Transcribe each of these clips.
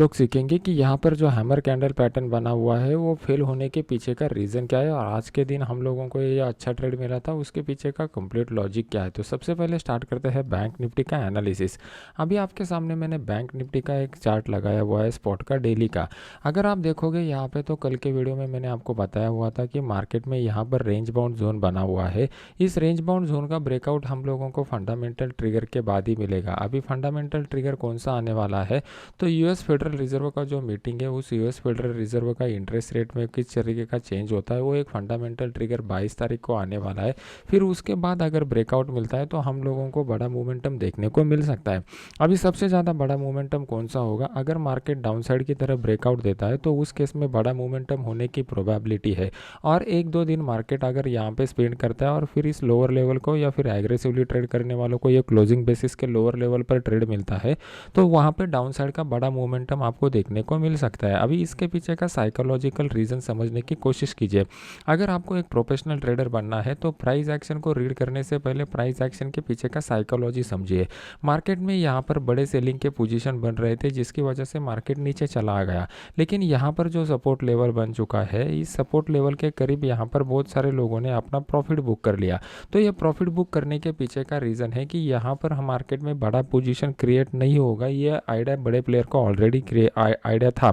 लोग सीखेंगे कि यहाँ पर जो हैमर कैंडल पैटर्न बना हुआ है वो फेल होने के पीछे का रीज़न क्या है और आज के दिन हम लोगों को ये अच्छा ट्रेड मिला था उसके पीछे का कंप्लीट लॉजिक क्या है। तो सबसे पहले स्टार्ट करते हैं बैंक निफ्टी का एनालिसिस। अभी आपके सामने मैंने बैंक निफ्टी का एक चार्ट लगाया हुआ है स्पॉट का डेली का। अगर आप देखोगे यहाँ पे तो कल के वीडियो में मैंने आपको बताया हुआ था कि मार्केट में यहाँ पर रेंज बाउंड जोन बना हुआ है। इस रेंज बाउंड जोन का ब्रेकआउट हम लोगों को फंडामेंटल ट्रिगर के बाद ही मिलेगा। अभी फंडामेंटल ट्रिगर कौन सा आने वाला है, तो यूएस फेडरल रिजर्व का जो मीटिंग है उस यूएस फेडरल रिजर्व का इंटरेस्ट रेट में किस तरीके का चेंज होता है वो एक फंडामेंटल ट्रिगर 22 तारीख को आने वाला है। फिर उसके बाद अगर ब्रेकआउट मिलता है तो हम लोगों को बड़ा मोमेंटम देखने को मिल सकता है। अभी सबसे ज़्यादा बड़ा मोमेंटम कौन सा होगा, अगर मार्केट डाउन साइड की तरफ ब्रेकआउट देता है तो उस केस में बड़ा मोमेंटम होने की प्रोबेबिलिटी है। और एक दो दिन मार्केट अगर यहाँ पे स्पेंड करता है और फिर इस लोअर लेवल को या फिर एग्रेसिवली ट्रेड करने वालों को ये क्लोजिंग बेसिस के लोअर लेवल पर ट्रेड मिलता है तो वहाँ पे डाउन साइड का बड़ा मोमेंटम आपको देखने को मिल सकता है। अभी इसके पीछे का साइकोलॉजिकल रीज़न समझने की कोशिश कीजिए। अगर आपको एक प्रोफेशनल ट्रेडर बनना है तो प्राइस एक्शन को रीड करने से पहले प्राइस एक्शन के पीछे का साइकोलॉजी समझिए। मार्केट में यहाँ पर बड़े सेलिंग के पोजीशन बन रहे थे जिसकी वजह से मार्केट नीचे चला गया, लेकिन यहाँ पर जो सपोर्ट लेवल बन चुका है इस सपोर्ट लेवल के करीब यहाँ पर बहुत सारे लोगों ने अपना प्रॉफिट बुक कर लिया। तो ये प्रॉफिट बुक करने के पीछे का रीज़न है कि यहाँ पर हम मार्केट में बड़ा पोजीशन क्रिएट नहीं होगा, ये आइडिया बड़े प्लेयर को ऑलरेडी आइडिया था।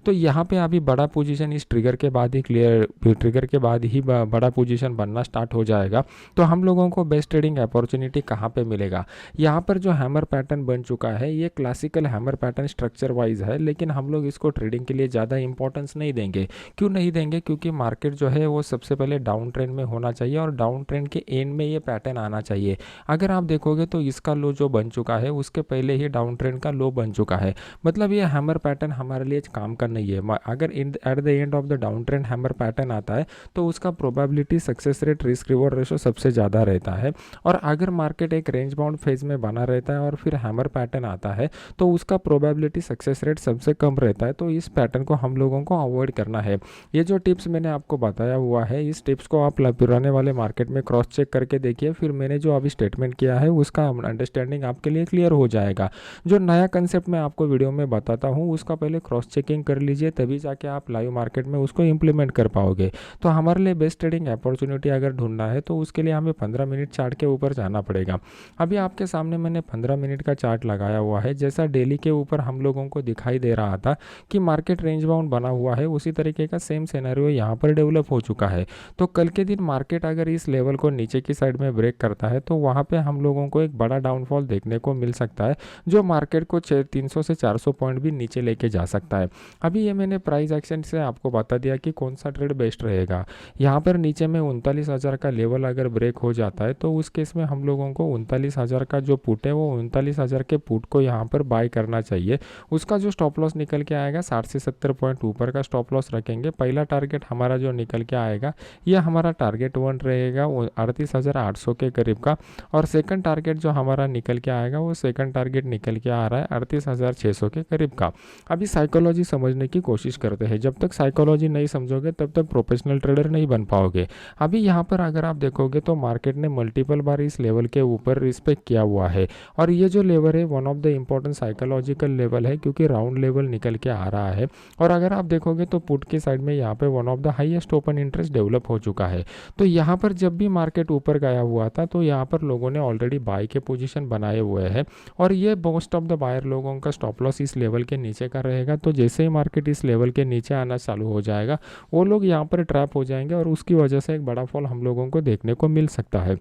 तो यहाँ पे अभी बड़ा पोजीशन इस ट्रिगर के बाद ही ट्रिगर के बाद ही बड़ा पोजीशन बनना स्टार्ट हो जाएगा। तो हम लोगों को बेस्ट ट्रेडिंग अपॉर्चुनिटी कहाँ पे मिलेगा, यहाँ पर जो हैमर पैटर्न बन चुका है ये classical hammer pattern structure wise है, लेकिन हम लोग इसको ट्रेडिंग के लिए ज़्यादा इंपॉर्टेंस नहीं देंगे। क्यों नहीं देंगे, क्योंकि मार्केट जो है वो सबसे पहले डाउन ट्रेंड में होना चाहिए और डाउन ट्रेंड के एंड में ये पैटर्न आना चाहिए। अगर आप देखोगे तो इसका लो जो बन चुका है उसके पहले ही डाउन ट्रेंड का लो बन चुका है, मतलब ये हैमर पैटर्न हमारे लिए काम का नहीं है। अगर at the end of the down trend hammer pattern आता है तो उसका probability success rate risk reward ratio सबसे ज़्यादा रहता है। और अगर मार्केट एक रेंज बाउंड फेज में बना रहता है और फिर हैमर पैटर्न आता है तो उसका प्रोबेबिलिटी सक्सेस रेट सबसे कम रहता है। तो इस पैटर्न को हम लोगों को अवॉइड करना है। ये जो टिप्स मैंने आपको बताया हुआ है इस टिप्स को आप पुराने वाले मार्केट में क्रॉस चेक करके देखिए, फिर मैंने जो अभी स्टेटमेंट किया है उसका अंडरस्टैंडिंग आपके लिए क्लियर हो जाएगा। जो नया कंसेप्ट मैं आपको वीडियो में बताता हूँ उसका पहले क्रॉस चेकिंग कर लीजिए, तभी जाके आप लाइव मार्केट में उसको इंप्लीमेंट कर पाओगे। तो हमारे लिए बेस्ट ट्रेडिंग अपॉर्चुनिटी अगर ढूंढना है तो उसके लिए हमें 15 मिनट चार्ट के ऊपर जाना पड़ेगा। अभी आपके सामने मैंने 15 मिनट का चार्ट लगाया हुआ है। जैसा डेली के ऊपर हम लोगों को दिखाई दे रहा था कि मार्केट रेंज बाउंड बना हुआ है, उसी तरीके का सेम सिनेरियो यहाँ पर डेवलप हो चुका है। तो कल के दिन मार्केट अगर इस लेवल को नीचे की साइड में ब्रेक करता है तो वहाँ पे हम लोगों को एक बड़ा डाउनफॉल देखने को मिल सकता है जो मार्केट को 300 से 400 पॉइंट भी नीचे लेके जा सकता है। अभी ये मैंने प्राइस एक्शन से आपको बता दिया कि कौन सा ट्रेड बेस्ट रहेगा। यहाँ पर नीचे में 39,000 का लेवल अगर ब्रेक हो जाता है तो उस केस में हम लोगों को 39,000 का जो पुट है वो 39,000 के पुट को यहाँ पर बाय करना चाहिए। उसका जो स्टॉप लॉस निकल के आएगा 60 से 70 पॉइंट ऊपर का स्टॉप लॉस रखेंगे। पहला टारगेट हमारा जो निकल के आएगा ये हमारा टारगेट 1 रहेगा 38,800 के करीब का, और सेकंड टारगेट जो हमारा निकल के आएगा वो सेकंड टारगेट निकल के आ रहा है 38,600 के करीब का। अभी साइकोलॉजी समझने की कोशिश करते हैं, जब तक साइकोलॉजी नहीं समझोगे तब तक प्रोफेशनल ट्रेडर नहीं बन पाओगे। अभी यहाँ पर अगर आप देखोगे तो मार्केट ने मल्टीपल बार इस लेवल के ऊपर रिस्पेक्ट किया हुआ है, और ये जो लेवल है one of the important psychological level है क्योंकि राउंड लेवल निकल के आ रहा है। और अगर आप देखोगे तो पुट की साइड में यहाँ पे one of the highest open interest develop हो चुका है। तो यहाँ पर जब भी मार्केट ऊपर गया हुआ था तो यहाँ पर लोगों ने ऑलरेडी बाय के पोजीशन बनाए हुए हैं, और ये मोस्ट ऑफ द बायर लोगों का स्टॉप लॉस इस लेवल के नीचे का रहेगा। तो जैसे ही मार्केट इस लेवल के नीचे आना चालू हो जाएगा वो लोग यहाँ पर ट्रैप हो जाएंगे और उसकी वजह से एक बड़ा फॉल हम लोगों को देखने को मिल सकता है।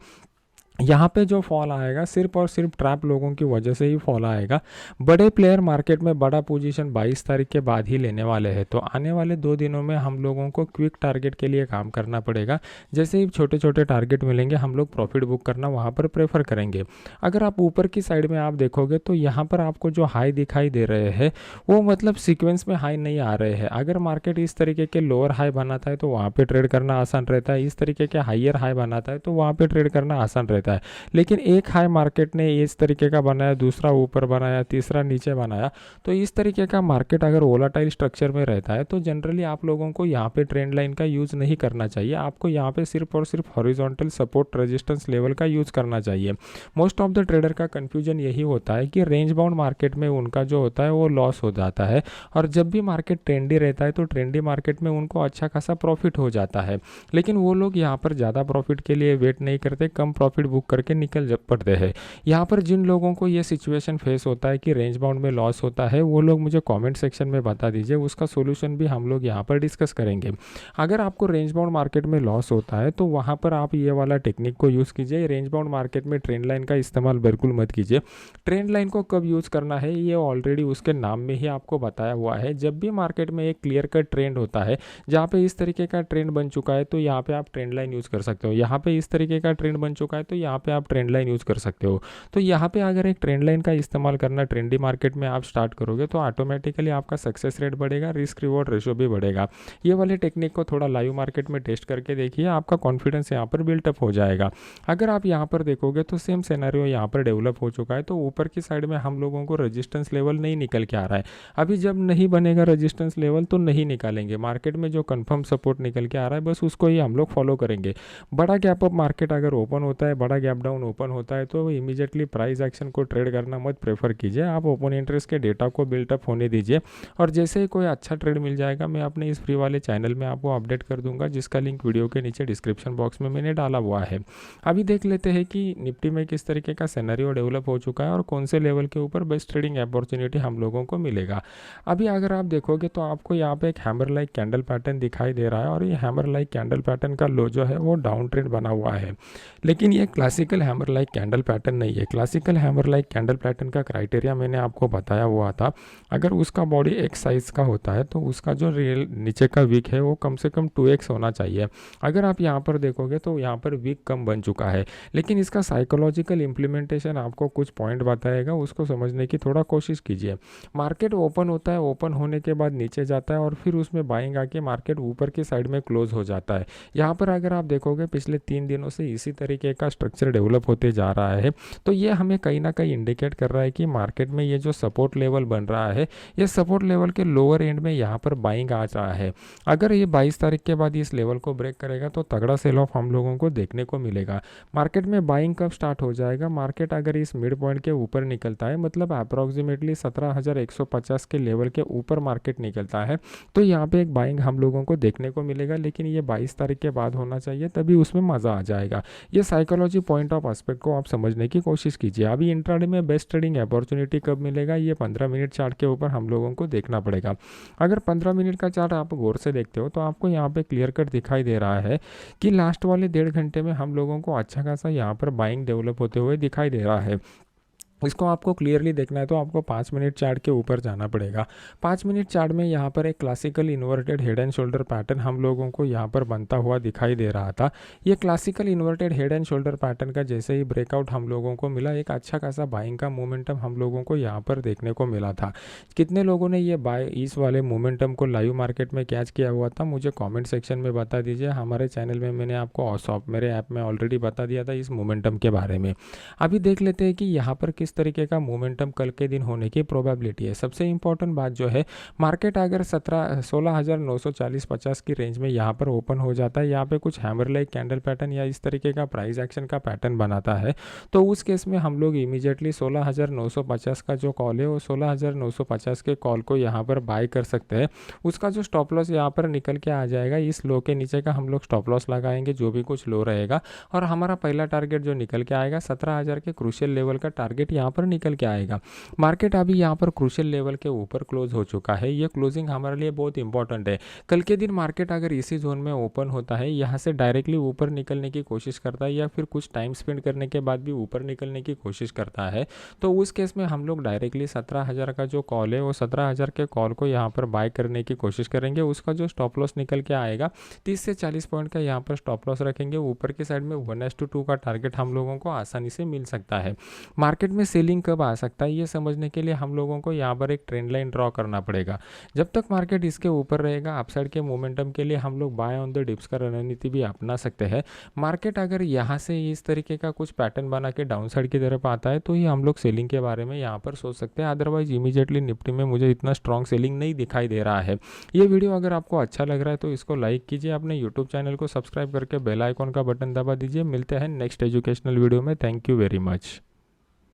यहाँ पे जो फॉल आएगा सिर्फ और सिर्फ ट्रैप लोगों की वजह से ही फॉल आएगा। बड़े प्लेयर मार्केट में बड़ा पोजीशन 22 तारीख के बाद ही लेने वाले हैं। तो आने वाले 2 दिनों में हम लोगों को क्विक टारगेट के लिए काम करना पड़ेगा। जैसे ही छोटे छोटे टारगेट मिलेंगे हम लोग प्रॉफिट बुक करना वहाँ पर प्रेफर करेंगे। अगर आप ऊपर की साइड में आप देखोगे तो यहाँ पर आपको जो हाई दिखाई दे रहे हैं वो मतलब सीक्वेंस में हाई नहीं आ रहे हैं। अगर मार्केट इस तरीके के लोअर हाई बनाता है तो वहाँ पर ट्रेड करना आसान रहता है, इस तरीके के हाइयर हाई बनाता है तो वहाँ पर ट्रेड करना आसान रहता है। रहता है। लेकिन एक हाई मार्केट ने इस तरीके का बनाया, दूसरा ऊपर बनाया, तीसरा नीचे बनाया, तो इस तरीके का मार्केट अगर वोलाटाइल स्ट्रक्चर में रहता है तो जनरली आप लोगों को यहाँ पे ट्रेंड लाइन का यूज़ नहीं करना चाहिए। आपको यहाँ पे सिर्फ और सिर्फ हॉरिजॉन्टल सपोर्ट रेजिस्टेंस लेवल का यूज़ करना चाहिए। मोस्ट ऑफ द ट्रेडर का कन्फ्यूजन यही होता है कि रेंज बाउंड मार्केट में उनका जो होता है वो लॉस हो जाता है, और जब भी मार्केट ट्रेंडी रहता है तो ट्रेंडी मार्केट में उनको अच्छा खासा प्रॉफिट हो जाता है। लेकिन वो लोग यहाँ पर ज़्यादा प्रॉफिट के लिए वेट नहीं करते, कम प्रॉफिट बुक करके निकल पड़ते हैं। यहाँ पर जिन लोगों को ये सिचुएशन फेस होता है कि रेंज बाउंड में लॉस होता है, वो लोग मुझे कमेंट सेक्शन में बता दीजिए, उसका सोल्यूशन भी हम लोग यहाँ पर डिस्कस करेंगे। अगर आपको रेंज बाउंड मार्केट में लॉस होता है तो वहाँ पर आप ये वाला टेक्निक को यूज़ कीजिए। रेंज बाउंड मार्केट में ट्रेंड लाइन का इस्तेमाल बिल्कुल मत कीजिए। ट्रेंड लाइन को कब यूज़ करना है ये ऑलरेडी उसके नाम में ही आपको बताया हुआ है। जब भी मार्केट में एक क्लियर कट ट्रेंड होता है, जहाँ पे इस तरीके का ट्रेंड बन चुका है तो यहाँ पे आप ट्रेंड लाइन यूज़ कर सकते हो। यहाँ पे इस तरीके का ट्रेंड बन चुका है तो यहाँ पे आप ट्रेंड लाइन यूज़ कर सकते हो। तो यहाँ पे अगर एक ट्रेंड लाइन का इस्तेमाल करना ट्रेंडी मार्केट में आप स्टार्ट करोगे तो ऑटोमेटिकली आपका सक्सेस रेट बढ़ेगा, रिस्क रिवॉर्ड रेशो भी बढ़ेगा। ये वाले टेक्निक को थोड़ा लाइव मार्केट में टेस्ट करके देखिए, आपका कॉन्फिडेंस यहाँ पर बिल्टअप हो जाएगा। अगर आप यहाँ पर देखोगे तो सेम सिनेरियो यहाँ पर डेवलप हो चुका है। तो ऊपर की साइड में हम लोगों को रेजिस्टेंस लेवल नहीं निकल के आ रहा है। अभी जब नहीं बनेगा रेजिस्टेंस लेवल तो नहीं निकालेंगे। मार्केट में जो कंफर्म सपोर्ट निकल के आ रहा है बस उसको ही हम लोग फॉलो करेंगे। बड़ा गैप अप मार्केट अगर ओपन होता है, बड़ा गैप डाउन ओपन होता है तो इमीडिएटली प्राइस एक्शन को ट्रेड करना मत प्रेफर कीजिए। आप ओपन इंटरेस्ट के डेटा को बिल्टअप होने दीजिए, और जैसे ही कोई अच्छा ट्रेड मिल जाएगा मैं अपने इस फ्री वाले चैनल में आपको अपडेट कर दूंगा, जिसका लिंक वीडियो के नीचे डिस्क्रिप्शन बॉक्स में मैंने डाला हुआ है। अभी देख लेते हैं कि निफ्टी में किस तरीके का सिनेरियो डेवलप हो चुका है और कौन से लेवल के ऊपर बेस्ट ट्रेडिंग अपॉर्चुनिटी हम लोगों को मिलेगा। अभी अगर आप देखोगे तो आपको यहाँ पे एक हैमर लाइक कैंडल पैटर्न दिखाई दे रहा है, और ये हैमर लाइक कैंडल पैटर्न का लो जो है वो डाउन ट्रेंड बना हुआ है। लेकिन ये classical hammer like candle pattern नहीं है। Classical hammer like candle pattern का क्राइटेरिया मैंने आपको बताया हुआ था। अगर उसका बॉडी एक साइज का होता है तो उसका जो रियल नीचे का वीक है वो कम से कम 2x होना चाहिए। अगर आप यहाँ पर देखोगे तो यहाँ पर वीक कम बन चुका है, लेकिन इसका साइकोलॉजिकल इम्प्लीमेंटेशन आपको कुछ पॉइंट बताएगा, उसको समझने की थोड़ा कोशिश कीजिए। मार्केट ओपन होता है, ओपन होने के बाद नीचे जाता है और फिर उसमें बाइंग आके मार्केट ऊपर की साइड में क्लोज हो जाता है। यहाँ पर अगर आप देखोगे पिछले 3 दिनों से इसी तरीके का स्ट्रक्चर डेवलप होते जा रहा है। तो ये हमें कहीं ना कहीं इंडिकेट कर रहा है कि मार्केट में ये जो सपोर्ट लेवल बन रहा है, ये सपोर्ट लेवल के लोअर एंड में यहाँ पर बाइंग आ रहा है। अगर ये 22 तारीख के बाद इस लेवल को ब्रेक करेगा तो तगड़ा सेल ऑफ हम लोगों को देखने को मिलेगा। मार्केट में बाइंग कब स्टार्ट हो जाएगा? मार्केट अगर इस मिड पॉइंट के ऊपर निकलता है, मतलब अप्रॉक्सीमेटली 17,150 के लेवल के ऊपर मार्केट निकलता है, तो यहाँ पे एक बाइंग हम लोगों को देखने को मिलेगा। लेकिन ये 22 तारीख के बाद होना चाहिए, तभी उसमें मज़ा आ जाएगा। ये साइकोलॉजी पॉइंट ऑफ एस्पेक्ट को आप समझने की कोशिश कीजिए। अभी इंट्राडे में बेस्ट ट्रेडिंग अपॉर्चुनिटी कब मिलेगा, ये 15 मिनट चार्ट के ऊपर हम लोगों को देखना पड़ेगा। अगर 15 मिनट का चार्ट आप गौर से देखते हो तो आपको यहाँ पे क्लियर कट दिखाई दे रहा है कि लास्ट वाले 1.5 घंटे में हम लोगों को अच्छा खासा यहाँ पर बाइंग डेवलप होते हुए दिखाई दे रहा है। इसको आपको क्लियरली देखना है तो आपको 5 मिनट चार्ट के ऊपर जाना पड़ेगा। 5 मिनट चार्ट में यहाँ पर एक classical inverted head and shoulder pattern हम लोगों को यहाँ पर बनता हुआ दिखाई दे रहा था। ये classical inverted head and shoulder pattern का जैसे ही ब्रेकआउट हम लोगों को मिला, एक अच्छा खासा बाइंग का मोमेंटम हम लोगों को यहाँ पर देखने को मिला था। कितने लोगों ने ये इस वाले मोमेंटम को लाइव मार्केट में कैच किया हुआ था, मुझे कॉमेंट सेक्शन में बता दीजिए। हमारे चैनल में मैंने आपको मेरे ऐप में ऑलरेडी बता दिया था इस मोमेंटम के बारे में। अभी देख लेते हैं कि यहाँ पर किस तरीके का मोमेंटम कल के दिन होने की प्रोबेबिलिटी है। सबसे इंपॉर्टेंट बात जो है, मार्केट अगर 16,940-50 की रेंज में यहाँ पर ओपन हो जाता है, यहाँ पे कुछ हैमर लाइक कैंडल पैटर्न या इस तरीके का प्राइस एक्शन का पैटर्न बनाता है, तो उस केस में हम लोग इमीडिएटली 16,950 का जो कॉल है वो 16,950 के कॉल को यहाँ पर बाय कर सकते हैं। उसका जो स्टॉप लॉस यहाँ पर निकल के आ जाएगा, इस लो के नीचे का हम लोग स्टॉप लॉस लगाएंगे जो भी कुछ लो रहेगा, और हमारा पहला टारगेट जो निकल के आएगा 17,000 के क्रूशियल लेवल का टारगेट यहाँ पर निकल के आएगा। मार्केट अभी यहाँ पर क्रूशियल लेवल के ऊपर क्लोज हो चुका है। ये क्लोजिंग हमारे लिए बहुत इंपॉर्टेंट है। कल के दिन मार्केट अगर इसी जोन में ओपन होता है, यहाँ से डायरेक्टली ऊपर निकलने की कोशिश करता है या फिर कुछ टाइम स्पेंड करने के बाद भी ऊपर निकलने की कोशिश करता है, तो उस केस में हम लोग डायरेक्टली 17,000 का जो कॉल है वो 17,000 के कॉल को यहाँ पर बाय करने की कोशिश करेंगे। उसका जो स्टॉप लॉस निकल के आएगा 30 से 40 पॉइंट का यहाँ पर स्टॉप लॉस रखेंगे। ऊपर की साइड में 1:2 का टारगेट हम लोगों को आसानी से मिल सकता है। मार्केट में सेलिंग कब आ सकता है, ये समझने के लिए हम लोगों को यहाँ पर एक ट्रेंड लाइन ड्रॉ करना पड़ेगा। जब तक मार्केट इसके ऊपर रहेगा, अपसाइड के मोमेंटम के लिए हम लोग बाय ऑन द डिप्स का रणनीति भी अपना सकते हैं। मार्केट अगर यहाँ से इस तरीके का कुछ पैटर्न बना के डाउन साइड की तरफ आता है तो ही हम लोग सेलिंग के बारे में यहाँ पर सोच सकते हैं। अदरवाइज इमीडिएटली निफ्टी में मुझे इतना स्ट्रॉन्ग सेलिंग नहीं दिखाई दे रहा है। ये वीडियो अगर आपको अच्छा लग रहा है तो इसको लाइक कीजिए, अपने यूट्यूब चैनल को सब्सक्राइब करके बेल आइकॉन का बटन दबा दीजिए। मिलते हैं नेक्स्ट एजुकेशनल वीडियो में। Thank you very much.